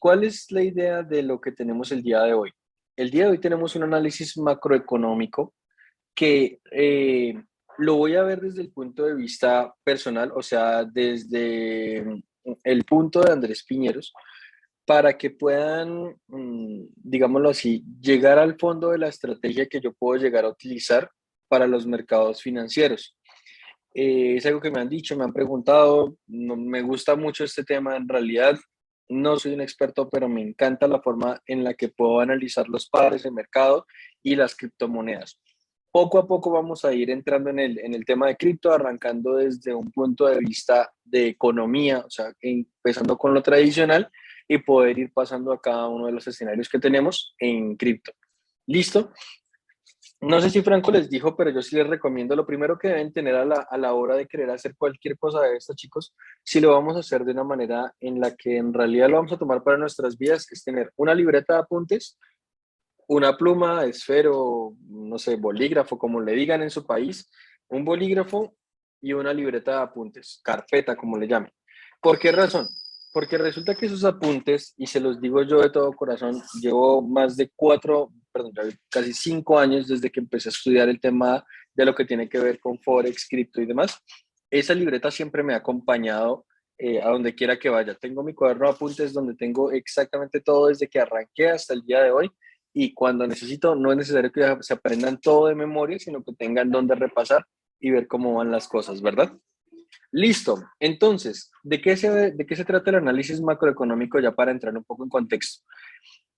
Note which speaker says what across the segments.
Speaker 1: ¿cuál es la idea de lo que tenemos el día de hoy? El día de hoy tenemos un análisis macroeconómico que lo voy a ver desde el punto de vista personal, o sea, desde el punto de Andrés Piñeros, para que puedan, digámoslo así, llegar al fondo de la estrategia que yo puedo llegar a utilizar para los mercados financieros. Es algo que me han dicho, me han preguntado, no, me gusta mucho este tema, en realidad no soy un experto, pero me encanta la forma en la que puedo analizar los pares de mercado y las criptomonedas. Poco a poco vamos a ir entrando en el tema de cripto, arrancando desde un punto de vista de economía, o sea, empezando con lo tradicional y poder ir pasando a cada uno de los escenarios que tenemos en cripto. ¿Listo? No sé si Franco les dijo, pero yo sí les recomiendo lo primero que deben tener a la hora de querer hacer cualquier cosa de esto, chicos, si lo vamos a hacer de una manera en la que en realidad lo vamos a tomar para nuestras vidas, es tener una libreta de apuntes, una pluma, esfero, no sé, bolígrafo, como le digan en su país, un bolígrafo y una libreta de apuntes, carpeta, como le llamen. ¿Por qué razón? Porque resulta que esos apuntes, y se los digo yo de todo corazón, llevo más de 5 años desde que empecé a estudiar el tema de lo que tiene que ver con Forex, cripto y demás. Esa libreta siempre me ha acompañado a donde quiera que vaya. Tengo mi cuaderno de apuntes donde tengo exactamente todo desde que arranqué hasta el día de hoy y cuando necesito, no es necesario que se aprendan todo de memoria, sino que tengan donde repasar y ver cómo van las cosas, ¿verdad? Listo. Entonces, ¿de qué se trata el análisis macroeconómico ya para entrar un poco en contexto?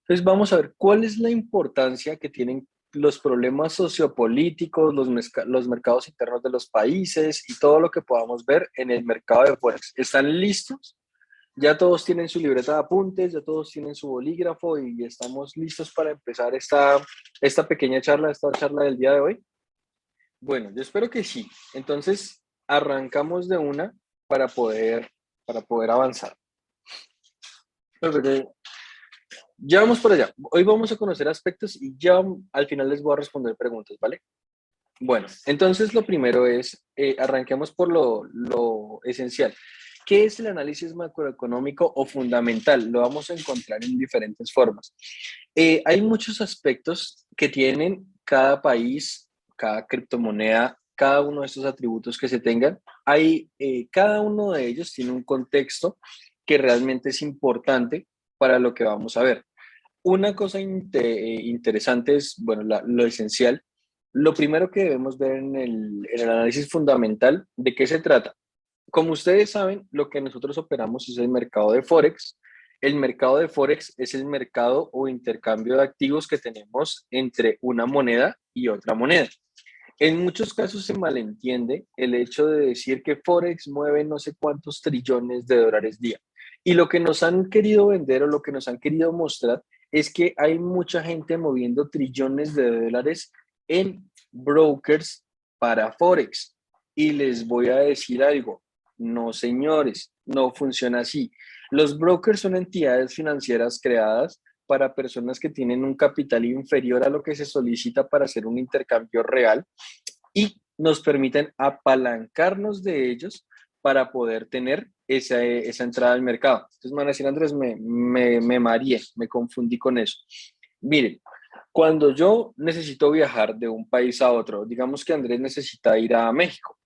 Speaker 1: Entonces, vamos a ver cuál es la importancia que tienen los problemas sociopolíticos, los mercados internos de los países y todo lo que podamos ver en el mercado de Forex. ¿Están listos? Ya todos tienen su libreta de apuntes, ya todos tienen su bolígrafo y estamos listos para empezar esta pequeña charla, esta charla del día de hoy. Bueno, yo espero que sí. Entonces, arrancamos de una para poder, para poder avanzar. Perfecto. Ya vamos por allá. Hoy vamos a conocer aspectos y ya al final les voy a responder preguntas, ¿vale? Bueno, entonces lo primero es, arranquemos por lo esencial. ¿Qué es el análisis macroeconómico o fundamental? Lo vamos a encontrar en diferentes formas. Hay muchos aspectos que tienen cada país, cada criptomoneda, cada uno de estos atributos que se tengan. Cada uno de ellos tiene un contexto que realmente es importante para lo que vamos a ver. Una cosa interesante es, bueno, lo esencial. Lo primero que debemos ver en el análisis fundamental, ¿de qué se trata? Como ustedes saben, lo que nosotros operamos es el mercado de Forex. El mercado de Forex es el mercado o intercambio de activos que tenemos entre una moneda y otra moneda. En muchos casos se malentiende el hecho de decir que Forex mueve no sé cuántos trillones de dólares día. Y lo que nos han querido vender o lo que nos han querido mostrar es que hay mucha gente moviendo trillones de dólares en brokers para Forex. Y les voy a decir algo, no señores, no funciona así. Los brokers son entidades financieras creadas para personas que tienen un capital inferior a lo que se solicita para hacer un intercambio real y nos permiten apalancarnos de ellos para poder tener esa entrada al mercado. Entonces, me van a decir, Andrés, me mareé, me confundí con eso. Miren, cuando yo necesito viajar de un país a otro, digamos que Andrés necesita ir a México,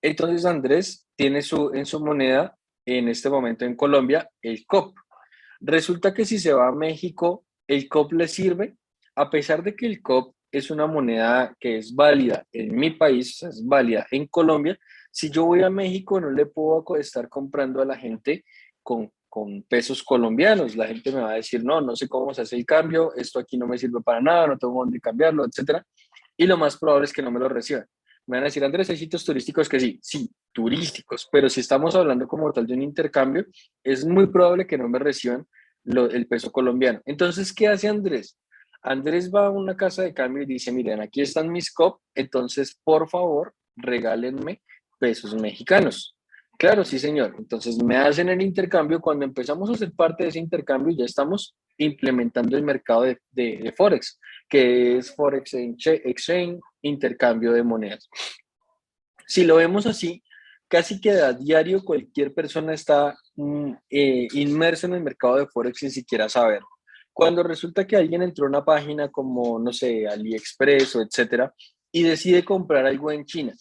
Speaker 1: entonces Andrés tiene en su moneda, en este momento en Colombia, el COP. Resulta que si se va a México, el COP le sirve, a pesar de que el COP es una moneda que es válida en mi país, es válida en Colombia. Si yo voy a México, no le puedo estar comprando a la gente con pesos colombianos. La gente me va a decir, no, no sé cómo se hace el cambio, esto aquí no me sirve para nada, no tengo dónde cambiarlo, etcétera. Y lo más probable es que no me lo reciban. Me van a decir, Andrés, hay sitios turísticos que sí, sí, turísticos, pero si estamos hablando como tal de un intercambio, es muy probable que no me reciban el peso colombiano. Entonces, ¿qué hace Andrés? Andrés va a una casa de cambio y dice, miren, aquí están mis COP, entonces, por favor, regálenme pesos mexicanos. Claro, sí, señor. Entonces, me hacen el intercambio. Cuando empezamos a ser parte de ese intercambio, ya estamos implementando el mercado de Forex, que es Forex Exchange, intercambio de monedas. Si lo vemos así, casi que a diario cualquier persona está inmerso en el mercado de Forex sin siquiera saber. Cuando resulta que alguien entró a una página como, no sé, AliExpress o etcétera, y decide comprar algo en China,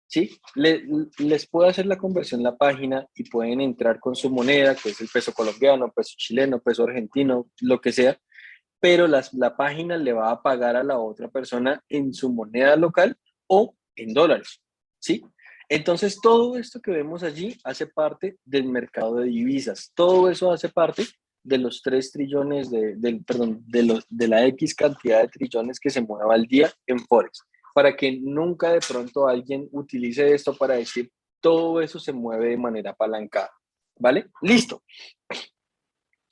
Speaker 1: ¿sí? Les puede hacer la conversión en la página y pueden entrar con su moneda, que es el peso colombiano, peso chileno, peso argentino, lo que sea, pero la página le va a pagar a la otra persona en su moneda local o en dólares, ¿sí? Entonces, todo esto que vemos allí hace parte del mercado de divisas. Todo eso hace parte de los 3 trillones, perdón, de la X cantidad de trillones que se mueva al día en Forex, para que nunca de pronto alguien utilice esto para decir todo eso se mueve de manera apalancada, ¿vale? Listo.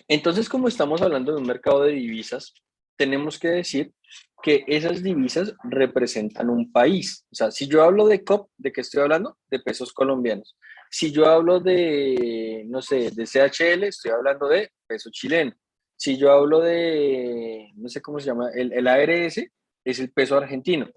Speaker 1: Entonces, como estamos hablando de un mercado de divisas, tenemos que decir que esas divisas representan un país. O sea, si yo hablo de COP, ¿de qué estoy hablando? De pesos colombianos. Si yo hablo de, no sé, de CHL, estoy hablando de peso chileno. Si yo hablo de, no sé cómo se llama, el ARS, es el peso argentino.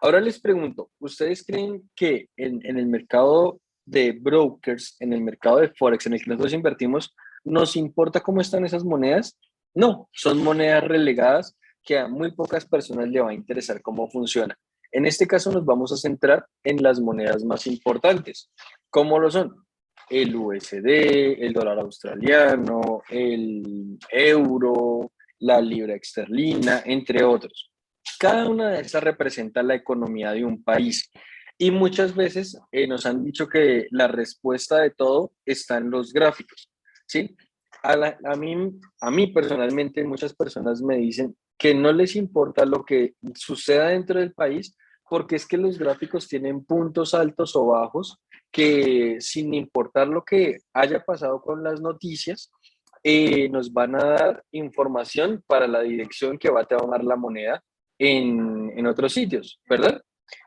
Speaker 1: Ahora les pregunto, ¿ustedes creen que en el mercado de brokers, en el mercado de Forex, en el que nosotros invertimos, nos importa cómo están esas monedas? No, son monedas relegadas que a muy pocas personas le va a interesar cómo funciona. En este caso nos vamos a centrar en las monedas más importantes. ¿Cómo lo son? El USD, el dólar australiano, el euro, la libra esterlina, entre otros. Cada una de esas representa la economía de un país. Y muchas veces nos han dicho que la respuesta de todo está en los gráficos, ¿sí? A mí personalmente muchas personas me dicen que no les importa lo que suceda dentro del país porque es que los gráficos tienen puntos altos o bajos que sin importar lo que haya pasado con las noticias, nos van a dar información para la dirección que va a tomar la moneda en otros sitios, ¿verdad?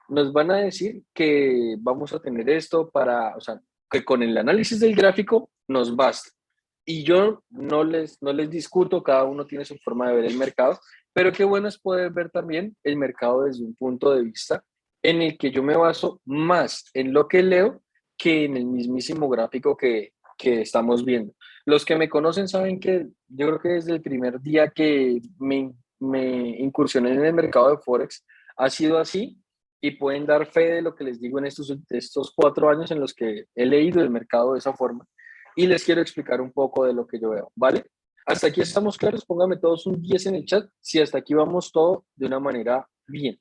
Speaker 1: Nos van a decir que vamos a tener esto para, o sea, que con el análisis del gráfico nos basta. Y yo no les discuto, cada uno tiene su forma de ver el mercado, pero qué bueno es poder ver también el mercado desde un punto de vista en el que yo me baso más en lo que leo que en el mismísimo gráfico que estamos viendo. Los que me conocen saben que yo creo que desde el primer día que me incursioné en el mercado de Forex ha sido así y pueden dar fe de lo que les digo en estos 4 años en los que he leído el mercado de esa forma y les quiero explicar un poco de lo que yo veo, ¿vale? Hasta aquí estamos claros, pónganme todos un 10 en el chat si hasta aquí vamos todo de una manera bien,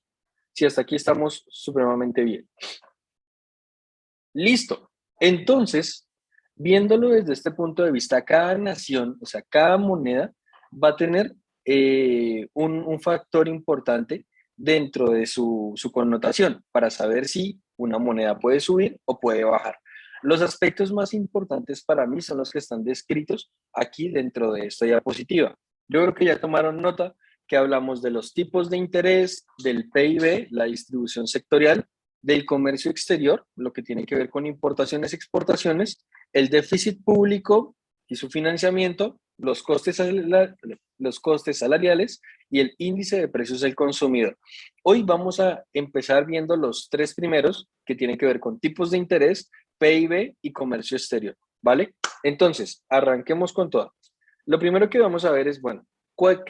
Speaker 1: si hasta aquí estamos supremamente bien. Listo. Entonces, viéndolo desde este punto de vista, cada nación, o sea, cada moneda va a tener un factor importante dentro de su connotación para saber si una moneda puede subir o puede bajar. Los aspectos más importantes para mí son los que están descritos aquí dentro de esta diapositiva. Yo creo que ya tomaron nota que hablamos de los tipos de interés, del PIB, la distribución sectorial, del comercio exterior, lo que tiene que ver con importaciones y exportaciones, el déficit público y su financiamiento, los costes salariales y el índice de precios del consumidor. Hoy vamos a empezar viendo los 3 primeros que tienen que ver con tipos de interés, PIB y comercio exterior, ¿vale? Entonces, arranquemos con todo. Lo primero que vamos a ver es, bueno, ¿por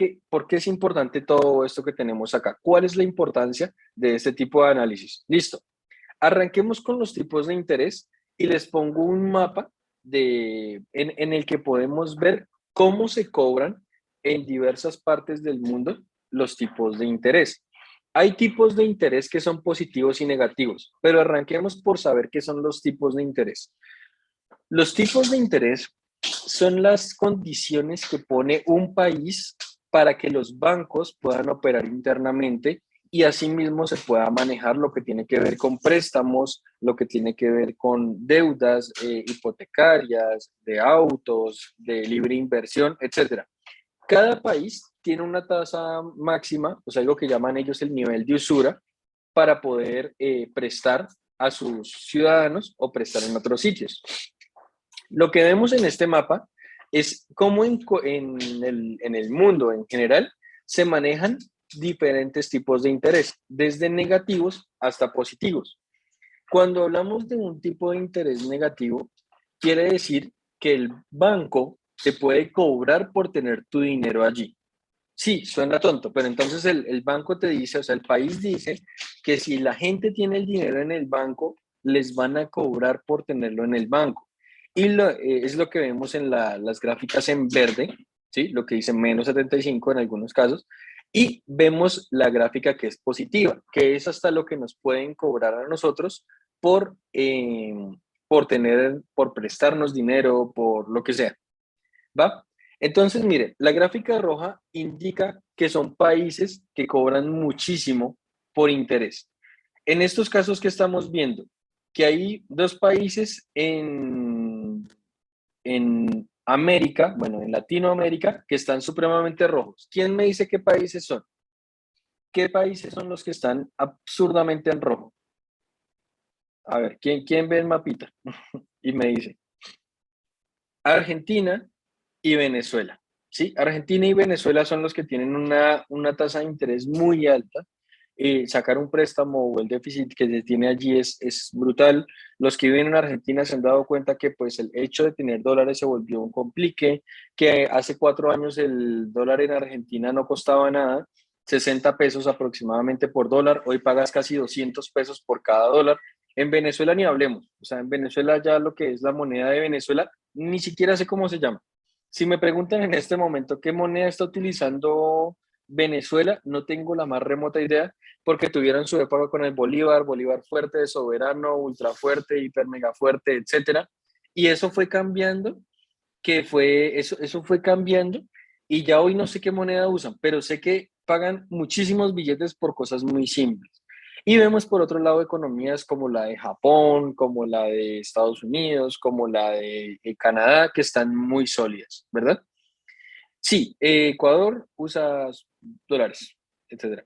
Speaker 1: qué es importante todo esto que tenemos acá? ¿Cuál es la importancia de este tipo de análisis? Listo. Arranquemos con los tipos de interés y les pongo un mapa en el que podemos ver cómo se cobran en diversas partes del mundo los tipos de interés. Hay tipos de interés que son positivos y negativos, pero arranquemos por saber qué son los tipos de interés. Los tipos de interés son las condiciones que pone un país para que los bancos puedan operar internamente y asimismo se pueda manejar lo que tiene que ver con préstamos, lo que tiene que ver con deudas hipotecarias, de autos, de libre inversión, etcétera. Cada país tiene una tasa máxima, o sea, algo que llaman ellos el nivel de usura, para poder prestar a sus ciudadanos o prestar en otros sitios. Lo que vemos en este mapa es cómo en el mundo en general se manejan diferentes tipos de interés, desde negativos hasta positivos. Cuando hablamos de un tipo de interés negativo, quiere decir que el banco te puede cobrar por tener tu dinero allí. Sí, suena tonto, pero entonces el banco te dice, o sea, el país dice que si la gente tiene el dinero en el banco, les van a cobrar por tenerlo en el banco. Y es lo que vemos en las gráficas en verde, ¿sí? Lo que dice -75 en algunos casos. Y vemos la gráfica que es positiva, que es hasta lo que nos pueden cobrar a nosotros por, eh, por prestarnos dinero, por lo que sea. ¿Va? Entonces, mire, la gráfica roja indica que son países que cobran muchísimo por interés. En estos casos que estamos viendo, que hay dos países en América, bueno, en Latinoamérica, que están supremamente rojos. ¿Quién me dice qué países son? ¿Qué países son los que están absurdamente en rojo? A ver, ¿quién ve el mapita? Y me dice, Argentina y Venezuela. ¿Sí? Argentina y Venezuela son los que tienen una tasa de interés muy alta. Sacar un préstamo o el déficit que se tiene allí es brutal. Los que viven en Argentina se han dado cuenta que pues el hecho de tener dólares se volvió un complique, que hace 4 años el dólar en Argentina no costaba nada, 60 pesos aproximadamente por dólar, hoy pagas casi 200 pesos por cada dólar. En Venezuela ni hablemos, o sea, en Venezuela ya lo que es la moneda de Venezuela, ni siquiera sé cómo se llama. Si me preguntan en este momento qué moneda está utilizando Venezuela, no tengo la más remota idea, porque tuvieron su época con el Bolívar, Bolívar fuerte, soberano, ultra fuerte, hiper mega fuerte, etcétera. Y eso fue cambiando, eso fue cambiando, y ya hoy no sé qué moneda usan, pero sé que pagan muchísimos billetes por cosas muy simples. Y vemos por otro lado economías como la de Japón, como la de Estados Unidos, como la de Canadá, que están muy sólidas, ¿verdad? Sí, Ecuador usa dólares, etcétera.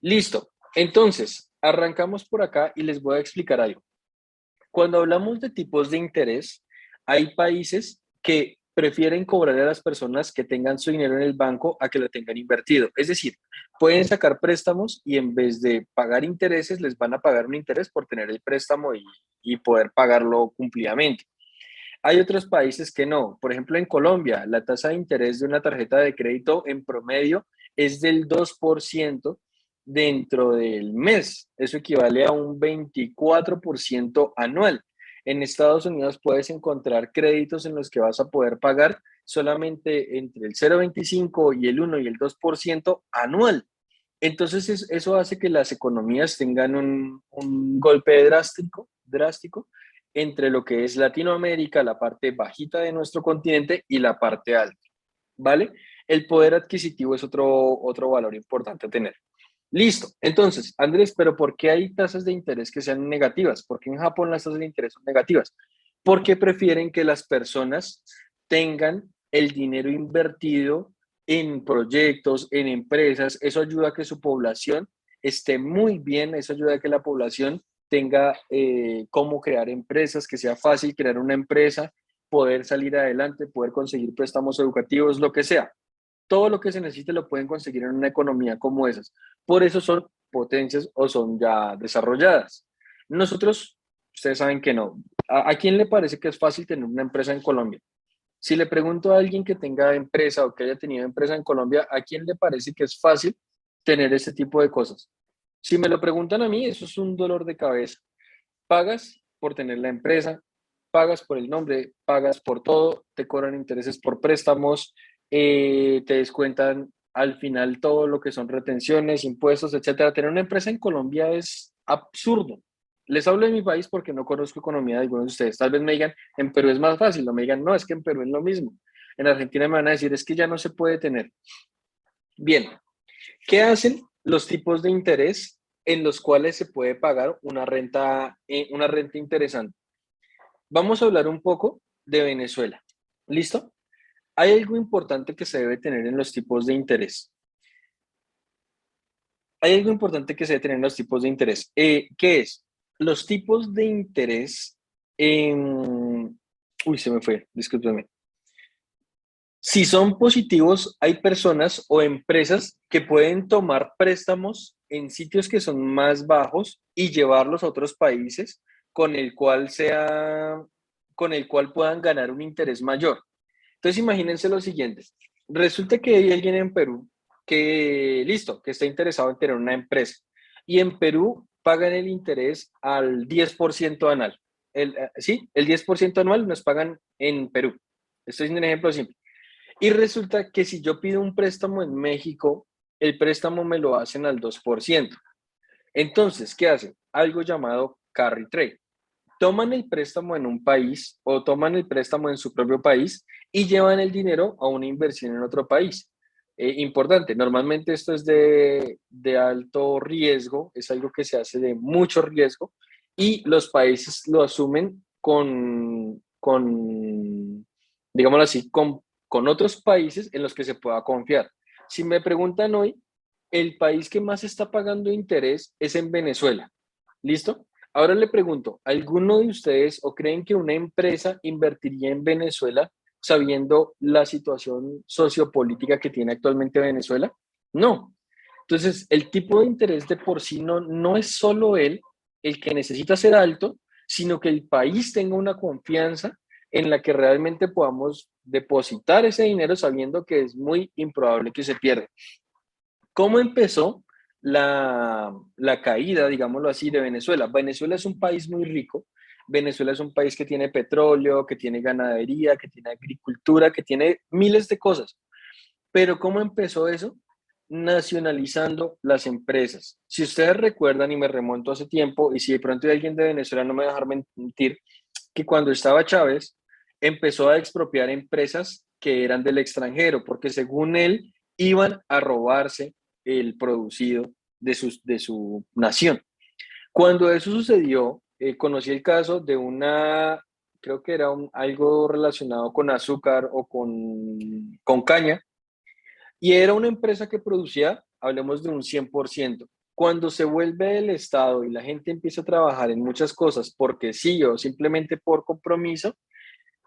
Speaker 1: Listo. Entonces, arrancamos por acá y les voy a explicar algo. Cuando hablamos de tipos de interés, hay países que prefieren cobrar a las personas que tengan su dinero en el banco a que lo tengan invertido. Es decir, pueden sacar préstamos y en vez de pagar intereses, les van a pagar un interés por tener el préstamo y poder pagarlo cumplidamente. Hay otros países que no. Por ejemplo, en Colombia, la tasa de interés de una tarjeta de crédito en promedio es del 2% dentro del mes. Eso equivale a un 24% anual. En Estados Unidos puedes encontrar créditos en los que vas a poder pagar solamente entre el 0,25 y el 1 y el 2% anual. Entonces, eso hace que las economías tengan un golpe drástico entre lo que es Latinoamérica, la parte bajita de nuestro continente y la parte alta, ¿vale? El poder adquisitivo es otro valor importante a tener. Listo. Entonces, Andrés, pero ¿por qué hay tasas de interés que sean negativas? ¿Por qué en Japón las tasas de interés son negativas? Porque prefieren que las personas tengan el dinero invertido en proyectos, en empresas. Eso ayuda a que su población esté muy bien, eso ayuda a que la población tenga cómo crear empresas, que sea fácil crear una empresa, poder salir adelante, poder conseguir préstamos educativos, lo que sea. Todo lo que se necesite lo pueden conseguir en una economía como esas. Por eso son potencias o son ya desarrolladas. Nosotros, ustedes saben que no. ¿A quién le parece que es fácil tener una empresa en Colombia? Si le pregunto a alguien que tenga empresa o que haya tenido empresa en Colombia, ¿a quién le parece que es fácil tener ese tipo de cosas? Si me lo preguntan a mí, eso es un dolor de cabeza. Pagas por tener la empresa, pagas por el nombre, pagas por todo, te cobran intereses por préstamos, te descuentan al final todo lo que son retenciones, impuestos, etcétera. Tener una empresa en Colombia es absurdo. Les hablo de mi país porque no conozco economía de algunos de ustedes. Tal vez me digan, en Perú es más fácil, o me digan, no, es que en Perú es lo mismo. En Argentina me van a decir, es que ya no se puede tener. Bien, ¿qué hacen los tipos de interés en los cuales se puede pagar una renta interesante? Vamos a hablar un poco de Venezuela. ¿Listo? Hay algo importante que se debe tener en los tipos de interés. Hay algo importante que se debe tener en los tipos de interés. ¿Qué es? Los tipos de interés. Uy, se me fue, discúlpeme. Si son positivos, hay personas o empresas que pueden tomar préstamos en sitios que son más bajos y llevarlos a otros países con el cual sea con el cual puedan ganar un interés mayor. Entonces imagínense lo siguiente, resulta que hay alguien en Perú que, listo, que está interesado en tener una empresa y en Perú pagan el interés al 10% anual. Sí, el 10% anual nos pagan en Perú. Esto es un ejemplo simple. Y resulta que si yo pido un préstamo en México, el préstamo me lo hacen al 2%. Entonces, ¿qué hacen? Algo llamado carry trade. Toman el préstamo en un país o toman el préstamo en su propio país y llevan el dinero a una inversión en otro país. Importante, normalmente esto es de alto riesgo, es algo que se hace de mucho riesgo y los países lo asumen digámoslo así, con otros países en los que se pueda confiar. Si me preguntan hoy, el país que más está pagando interés es en Venezuela. ¿Listo? Ahora le pregunto, ¿alguno de ustedes o creen que una empresa invertiría en Venezuela sabiendo la situación sociopolítica que tiene actualmente Venezuela? No. Entonces, el tipo de interés de por sí no es solo él el que necesita ser alto, sino que el país tenga una confianza en la que realmente podamos depositar ese dinero sabiendo que es muy improbable que se pierda. ¿Cómo empezó la caída, digámoslo así, de Venezuela? Venezuela es un país muy rico. Venezuela es un país que tiene petróleo, que tiene ganadería, que tiene agricultura, que tiene miles de cosas. Pero ¿cómo empezó eso? Nacionalizando las empresas. Si ustedes recuerdan, y me remonto hace tiempo, y si de pronto hay alguien de Venezuela, no me va a dejar mentir, que cuando estaba Chávez, empezó a expropiar empresas que eran del extranjero, porque según él, iban a robarse el producido de su nación. Cuando eso sucedió, conocí el caso de una, creo que era algo relacionado con azúcar o con caña, y era una empresa que producía, hablemos de un 100%. Cuando se vuelve el Estado y la gente empieza a trabajar en muchas cosas porque sí o simplemente por compromiso,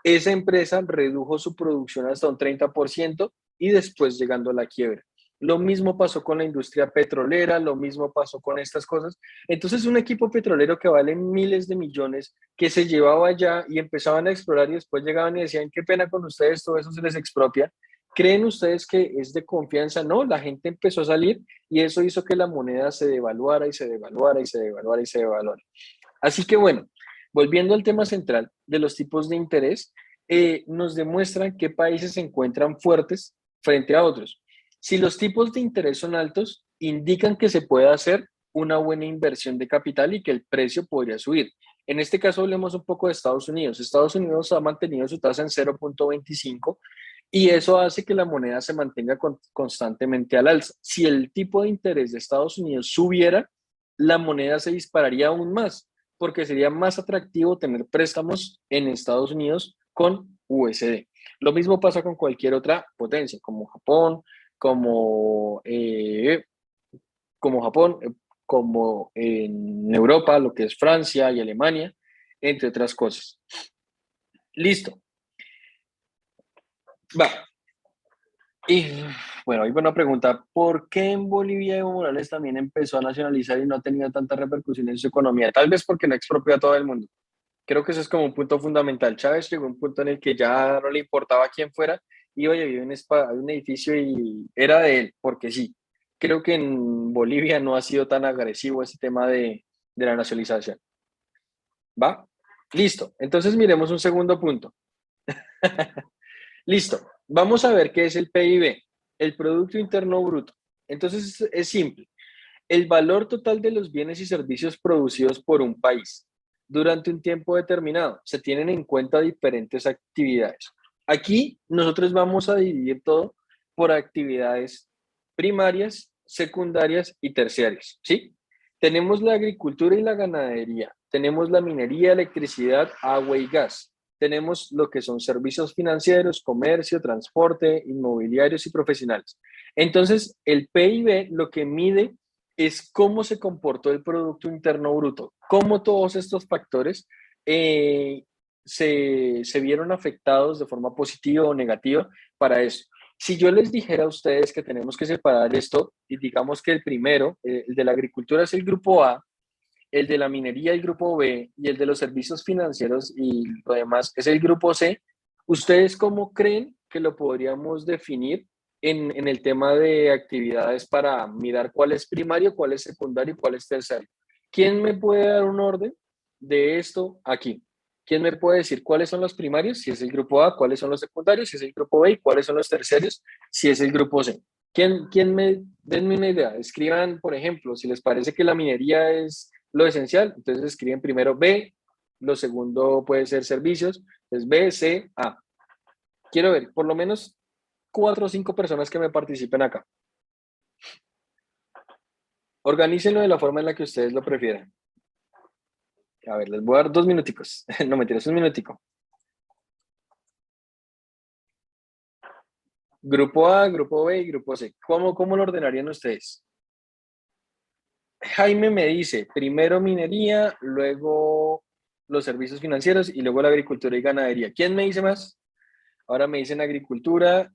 Speaker 1: esa empresa redujo su producción hasta un 30% y después llegando a la quiebra. Lo mismo pasó con la industria petrolera, lo mismo pasó con estas cosas. Entonces, un equipo petrolero que vale miles de millones, que se llevaba allá y empezaban a explorar y después llegaban y decían, qué pena con ustedes, todo eso se les expropia. ¿Creen ustedes que es de confianza? No, la gente empezó a salir y eso hizo que la moneda se devaluara y se devaluara y se devaluara y se devaluara. Así que bueno, volviendo al tema central de los tipos de interés, nos demuestran qué países se encuentran fuertes frente a otros. Si los tipos de interés son altos, indican que se puede hacer una buena inversión de capital y que el precio podría subir. En este caso hablemos un poco de Estados Unidos. Estados Unidos ha mantenido su tasa en 0.25 y eso hace que la moneda se mantenga constantemente al alza. Si el tipo de interés de Estados Unidos subiera, la moneda se dispararía aún más porque sería más atractivo tener préstamos en Estados Unidos con USD. Lo mismo pasa con cualquier otra potencia, como Japón, como, eh, como Japón, como en Europa, lo que es Francia y Alemania, entre otras cosas. Listo. Va. Y bueno, hay una pregunta, ¿por qué en Bolivia Evo Morales también empezó a nacionalizar y no ha tenido tanta repercusión en su economía? Tal vez porque no expropió a todo el mundo. Creo que eso es como un punto fundamental. Chávez llegó a un punto en el que ya no le importaba quién fuera, iba y había un edificio y era de él, porque sí. Creo que en Bolivia no ha sido tan agresivo ese tema de la nacionalización. ¿Va? Listo. Entonces miremos un segundo punto. Listo. Vamos a ver qué es el PIB, el Producto Interno Bruto. Entonces es simple. El valor total de los bienes y servicios producidos por un país durante un tiempo determinado. Se tienen en cuenta diferentes actividades. Aquí nosotros vamos a dividir todo por actividades primarias, secundarias y terciarias, ¿sí? Tenemos la agricultura y la ganadería, tenemos la minería, electricidad, agua y gas, tenemos lo que son servicios financieros, comercio, transporte, inmobiliarios y profesionales. Entonces, el PIB lo que mide es cómo se comportó el Producto Interno Bruto, cómo todos estos factores se vieron afectados de forma positiva o negativa para eso. Si yo les dijera a ustedes que tenemos que separar esto y digamos que el primero, el de la agricultura es el grupo A el de la minería, el grupo B, y el de los servicios financieros y lo demás es el grupo C, ¿ustedes cómo creen que lo podríamos definir en el tema de actividades para mirar cuál es primario, cuál es secundario y cuál es terciario? ¿Quién me puede dar un orden de esto aquí? ¿Quién me puede decir cuáles son los primarios, si es el grupo A, cuáles son los secundarios, si es el grupo B, y cuáles son los terciarios, si es el grupo C? ¿Quién me, denme una idea? Escriban, por ejemplo, si les parece que la minería es lo esencial, entonces escriben primero B, lo segundo puede ser servicios, entonces B, C, A. Quiero ver, por lo menos 4 o 5 personas que me participen acá. Organícenlo de la forma en la que ustedes lo prefieran. A ver, les voy a dar 2 minuticos. No mentiras, un minutico. Grupo A, grupo B y grupo C. ¿Cómo lo ordenarían ustedes? Jaime me dice, primero minería, luego los servicios financieros y luego la agricultura y ganadería. ¿Quién me dice más? Ahora me dicen agricultura,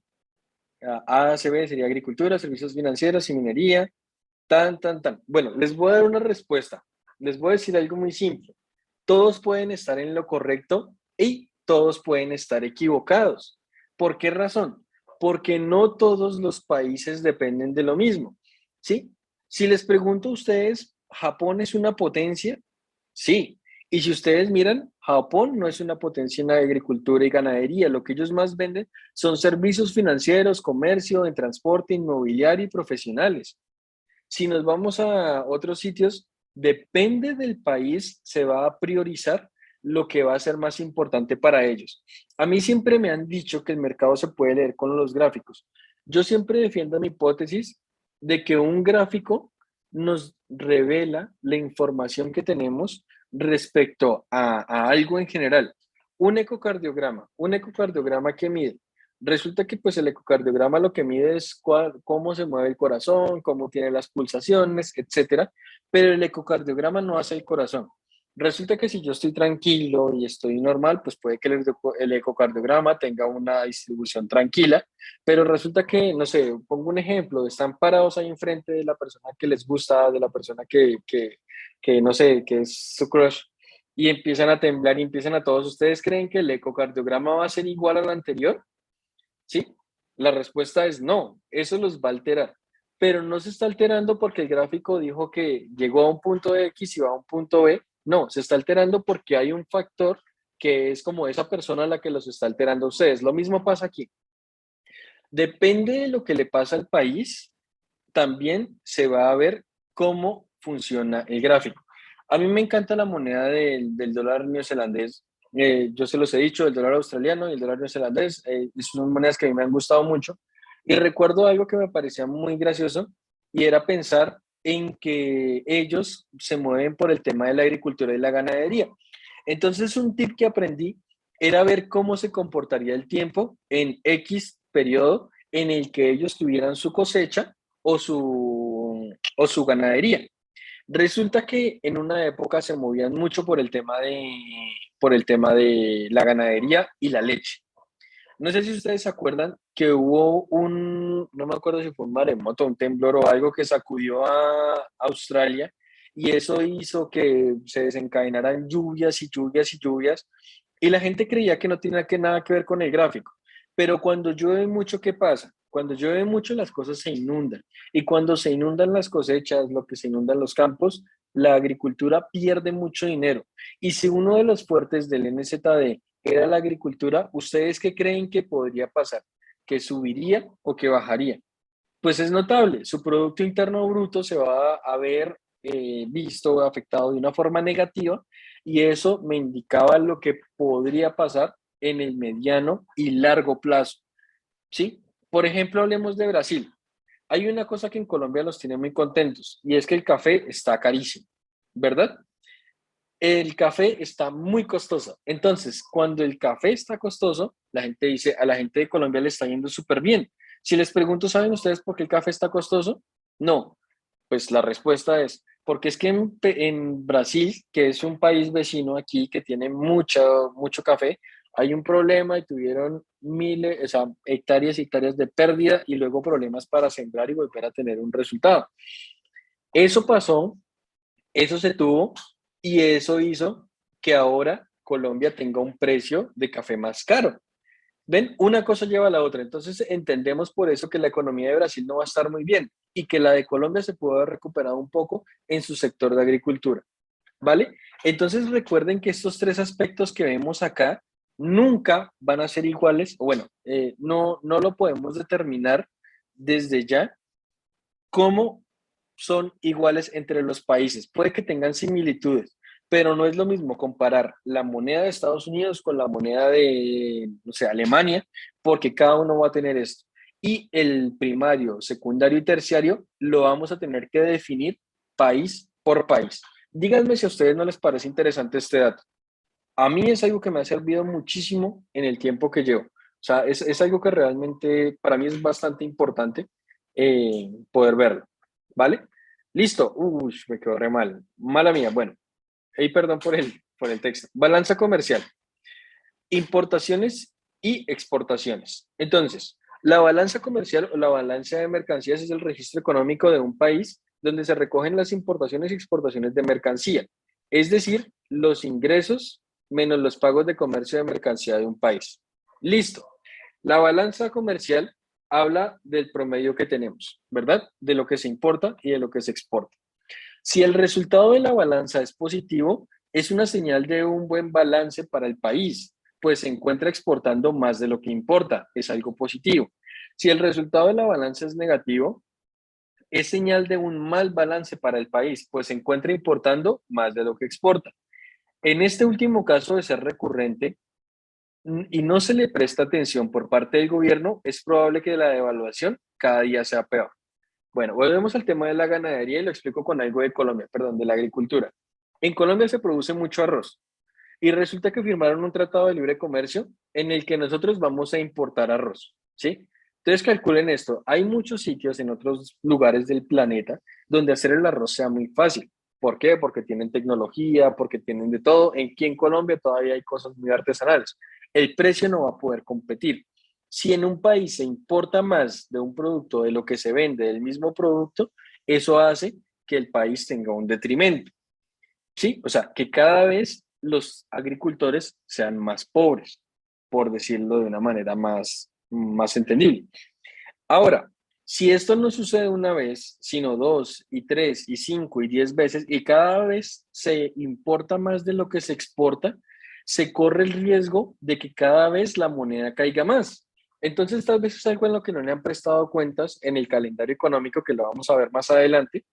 Speaker 1: A, C, B sería agricultura, servicios financieros y minería, tan. Bueno, les voy a dar una respuesta. Les voy a decir algo muy simple. Todos pueden estar en lo correcto y todos pueden estar equivocados. ¿Por qué razón? Porque no todos los países dependen de lo mismo, ¿sí? Si les pregunto a ustedes, ¿Japón es una potencia? Sí. Y si ustedes miran, Japón no es una potencia en agricultura y ganadería. Lo que ellos más venden son servicios financieros, comercio, en transporte, inmobiliario y profesionales. Si nos vamos a otros sitios, depende del país, se va a priorizar lo que va a ser más importante para ellos. A mí siempre me han dicho que el mercado se puede leer con los gráficos. Yo siempre defiendo mi hipótesis de que un gráfico nos revela la información que tenemos respecto a algo en general. Un ecocardiograma que mide. Resulta que pues el ecocardiograma lo que mide es cómo se mueve el corazón, cómo tiene las pulsaciones, etcétera, pero el ecocardiograma no hace el corazón. Resulta que si yo estoy tranquilo y estoy normal, pues puede que el ecocardiograma tenga una distribución tranquila, pero resulta que, no sé, pongo un ejemplo, están parados ahí enfrente de la persona que les gusta, de la persona que no sé, que es su crush, y empiezan a temblar y empiezan a todos. ¿Ustedes creen que el ecocardiograma va a ser igual al anterior? ¿Sí? La respuesta es no, eso los va a alterar, pero no se está alterando porque el gráfico dijo que llegó a un punto X y va a un punto B, no, se está alterando porque hay un factor que es como esa persona a la que los está alterando a ustedes. Lo mismo pasa aquí. Depende de lo que le pasa al país, también se va a ver cómo funciona el gráfico. A mí me encanta la moneda del dólar neozelandés. Yo se los he dicho, el dólar australiano y el dólar neozelandés son monedas que a mí me han gustado mucho. Y recuerdo algo que me parecía muy gracioso y era pensar en que ellos se mueven por el tema de la agricultura y la ganadería. Entonces, un tip que aprendí era ver cómo se comportaría el tiempo en X periodo en el que ellos tuvieran su cosecha o su ganadería. Resulta que en una época se movían mucho por el tema de la ganadería y la leche. No sé si ustedes se acuerdan que hubo no me acuerdo si fue un maremoto, un temblor o algo que sacudió a Australia y eso hizo que se desencadenaran lluvias y lluvias y lluvias y la gente creía que no tenía nada que ver con el gráfico. Pero cuando llueve mucho, ¿qué pasa? Cuando llueve mucho las cosas se inundan y cuando se inundan las cosechas, lo que se inundan los campos, la agricultura pierde mucho dinero. Y si uno de los fuertes del NZD era la agricultura, ¿ustedes qué creen que podría pasar? ¿Que subiría o que bajaría? Pues es notable, su Producto Interno Bruto se va a ver visto, afectado de una forma negativa y eso me indicaba lo que podría pasar en el mediano y largo plazo, ¿sí? Por ejemplo, hablemos de Brasil. Hay una cosa que en Colombia los tiene muy contentos y es que el café está carísimo, ¿verdad? El café está muy costoso. Entonces, cuando el café está costoso, la gente dice, a la gente de Colombia le está yendo súper bien. Si les pregunto, ¿saben ustedes por qué el café está costoso? No. Pues la respuesta es, porque es que en Brasil, que es un país vecino aquí que tiene mucho café, hay un problema y tuvieron miles, o sea, hectáreas y hectáreas de pérdida y luego problemas para sembrar y volver a tener un resultado. Eso pasó Eso se tuvo y eso hizo que ahora Colombia tenga un precio de café más caro. ¿Ven? Una cosa lleva a la otra. Entonces entendemos por eso que la economía de Brasil no va a estar muy bien y que la de Colombia se pudo haber recuperado un poco en su sector de agricultura. ¿Vale? Entonces recuerden que estos tres aspectos que vemos acá nunca van a ser iguales, o bueno, no lo podemos determinar desde ya cómo son iguales entre los países. Puede que tengan similitudes, pero no es lo mismo comparar la moneda de Estados Unidos con la moneda de, no sé, Alemania, porque cada uno va a tener esto. Y el primario, secundario y terciario lo vamos a tener que definir país por país. Díganme si a ustedes no les parece interesante este dato. A mí es algo que me ha servido muchísimo en el tiempo que llevo. O sea, es algo que realmente para mí es bastante importante poder verlo. ¿Vale? Listo. Uy, me quedó re mal. Mala mía. Bueno, hey, perdón por el texto. Balanza comercial. Importaciones y exportaciones. Entonces, la balanza comercial o la balanza de mercancías es el registro económico de un país donde se recogen las importaciones y exportaciones de mercancía, es decir, los ingresos menos los pagos de comercio de mercancía de un país. Listo. La balanza comercial habla del promedio que tenemos, ¿verdad? De lo que se importa y de lo que se exporta. Si el resultado de la balanza es positivo, es una señal de un buen balance para el país, pues se encuentra exportando más de lo que importa, es algo positivo. Si el resultado de la balanza es negativo, es señal de un mal balance para el país, pues se encuentra importando más de lo que exporta. En este último caso de ser recurrente y no se le presta atención por parte del gobierno, es probable que la devaluación cada día sea peor. Bueno, volvemos al tema de la ganadería y lo explico con algo de Colombia, perdón, de la agricultura. En Colombia se produce mucho arroz y resulta que firmaron un tratado de libre comercio en el que nosotros vamos a importar arroz, ¿sí? Entonces calculen esto, hay muchos sitios en otros lugares del planeta donde hacer el arroz sea muy fácil. ¿Por qué? Porque tienen tecnología, porque tienen de todo. Aquí en Colombia todavía hay cosas muy artesanales. El precio no va a poder competir. Si en un país se importa más de un producto de lo que se vende del mismo producto, eso hace que el país tenga un detrimento. Sí, o sea, que cada vez los agricultores sean más pobres, por decirlo de una manera más entendible. Ahora, si esto no sucede una vez, sino dos y tres y cinco y 10 veces, y cada vez se importa más de lo que se exporta, se corre el riesgo de que cada vez la moneda caiga más. Entonces, tal vez es algo en lo que no le han prestado cuentas en el calendario económico, que lo vamos a ver más adelante,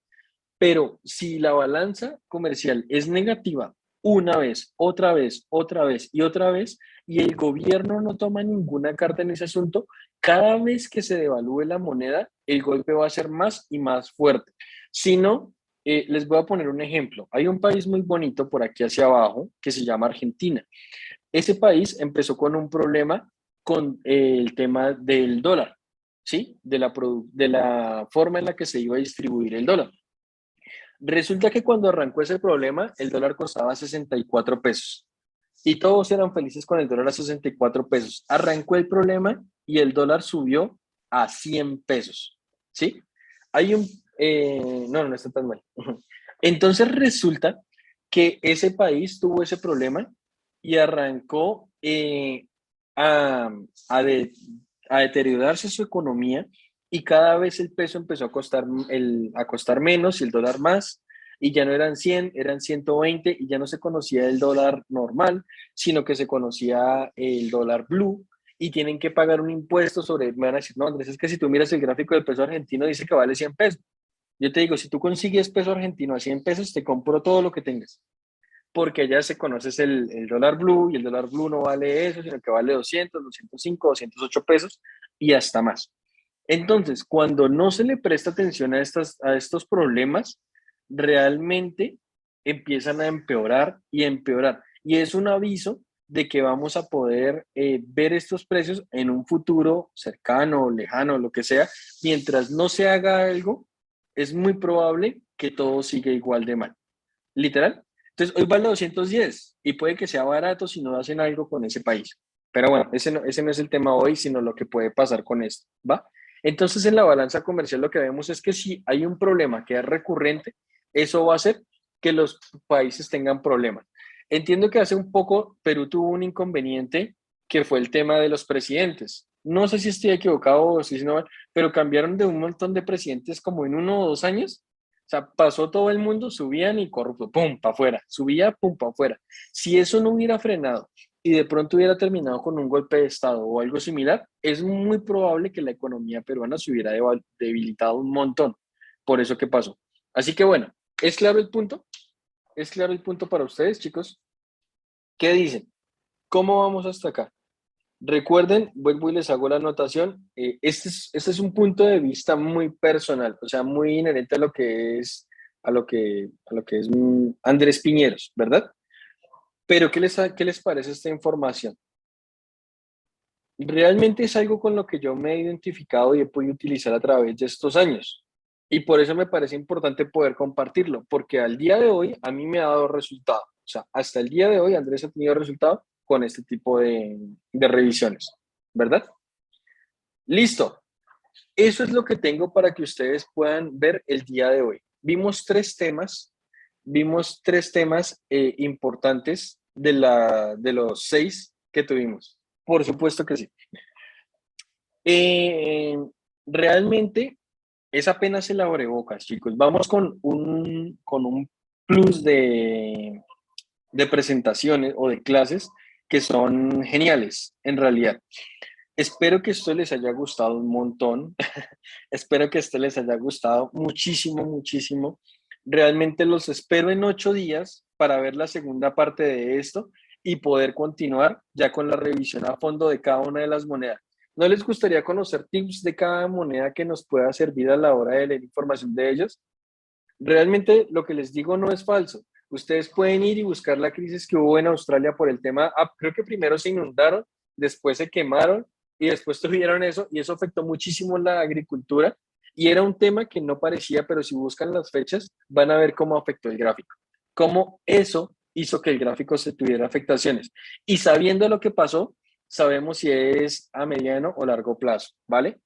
Speaker 1: pero si la balanza comercial es negativa una vez, otra vez y otra vez, y el gobierno no toma ninguna carta en ese asunto, cada vez que se devalúe la moneda, el golpe va a ser más y más fuerte. Si no, les voy a poner un ejemplo. Hay un país muy bonito por aquí hacia abajo que se llama Argentina. Ese país empezó con un problema con el tema del dólar, ¿sí? De la forma en la que se iba a distribuir el dólar. Resulta que cuando arrancó ese problema, el dólar costaba 64 pesos y todos eran felices con el dólar a 64 pesos. Arrancó el problema y el dólar subió a 100 pesos, ¿sí? Hay un... no está tan mal. Entonces resulta que ese país tuvo ese problema y arrancó a, a, de- a deteriorarse su economía y cada vez el peso empezó a costar menos y el dólar más, y ya no eran 100, eran 120 y ya no se conocía el dólar normal, sino que se conocía el dólar blue y tienen que pagar un impuesto sobre, me van a decir, no, Andrés, es que si tú miras el gráfico del peso argentino dice que vale 100 pesos. Yo te digo, si tú consigues peso argentino a 100 pesos, te compro todo lo que tengas, porque allá se conoce es el dólar blue y el dólar blue no vale eso, sino que vale 200, 205, 208 pesos y hasta más. Entonces, cuando no se le presta atención a estos problemas, realmente empiezan a empeorar y empeorar. Y es un aviso de que vamos a poder ver estos precios en un futuro cercano, lejano, lo que sea. Mientras no se haga algo, es muy probable que todo siga igual de mal. Literal. Entonces, hoy vale 210 y puede que sea barato si no hacen algo con ese país. Pero bueno, ese no es el tema hoy, sino lo que puede pasar con esto, ¿va? Entonces, en la balanza comercial lo que vemos es que si hay un problema que es recurrente, eso va a hacer que los países tengan problemas. Entiendo que hace un poco Perú tuvo un inconveniente que fue el tema de los presidentes. No sé si estoy equivocado o si no, pero cambiaron de un montón de presidentes como en 1 o 2 años. O sea, pasó todo el mundo, subían y corrupto, pum, para afuera, subía, pum, para afuera. Si eso no hubiera frenado y de pronto hubiera terminado con un golpe de Estado o algo similar, es muy probable que la economía peruana se hubiera debilitado un montón por eso que pasó. Así que bueno, ¿es claro el punto? ¿Es claro el punto para ustedes, chicos? ¿Qué dicen? ¿Cómo vamos hasta acá? Recuerden, vuelvo y les hago la anotación, este es un punto de vista muy personal, o sea, muy inherente a lo que es, a lo que es Andrés Piñeros, ¿verdad? Pero ¿qué les parece esta información? Realmente es algo con lo que yo me he identificado y he podido utilizar a través de estos años. Y por eso me parece importante poder compartirlo, porque al día de hoy a mí me ha dado resultado. O sea, hasta el día de hoy Andrés ha tenido resultado con este tipo de revisiones, ¿verdad? Listo. Eso es lo que tengo para que ustedes puedan ver el día de hoy. Vimos tres temas importantes de los 6 que tuvimos. Por supuesto que sí. Eh, realmente es apenas el abrebocas, chicos. Vamos con un plus de presentaciones o de clases que son geniales, en realidad. Espero que esto les haya gustado un montón. Espero que esto les haya gustado muchísimo, muchísimo. Realmente los espero en 8 días para ver la segunda parte de esto y poder continuar ya con la revisión a fondo de cada una de las monedas. ¿No les gustaría conocer tips de cada moneda que nos pueda servir a la hora de leer información de ellos? Realmente lo que les digo no es falso. Ustedes pueden ir y buscar la crisis que hubo en Australia por el tema, creo que primero se inundaron, después se quemaron y después tuvieron eso y eso afectó muchísimo la agricultura y era un tema que no parecía, pero si buscan las fechas van a ver cómo afectó el gráfico, cómo eso hizo que el gráfico se tuviera afectaciones. Y sabiendo lo que pasó, sabemos si es a mediano o largo plazo, ¿vale?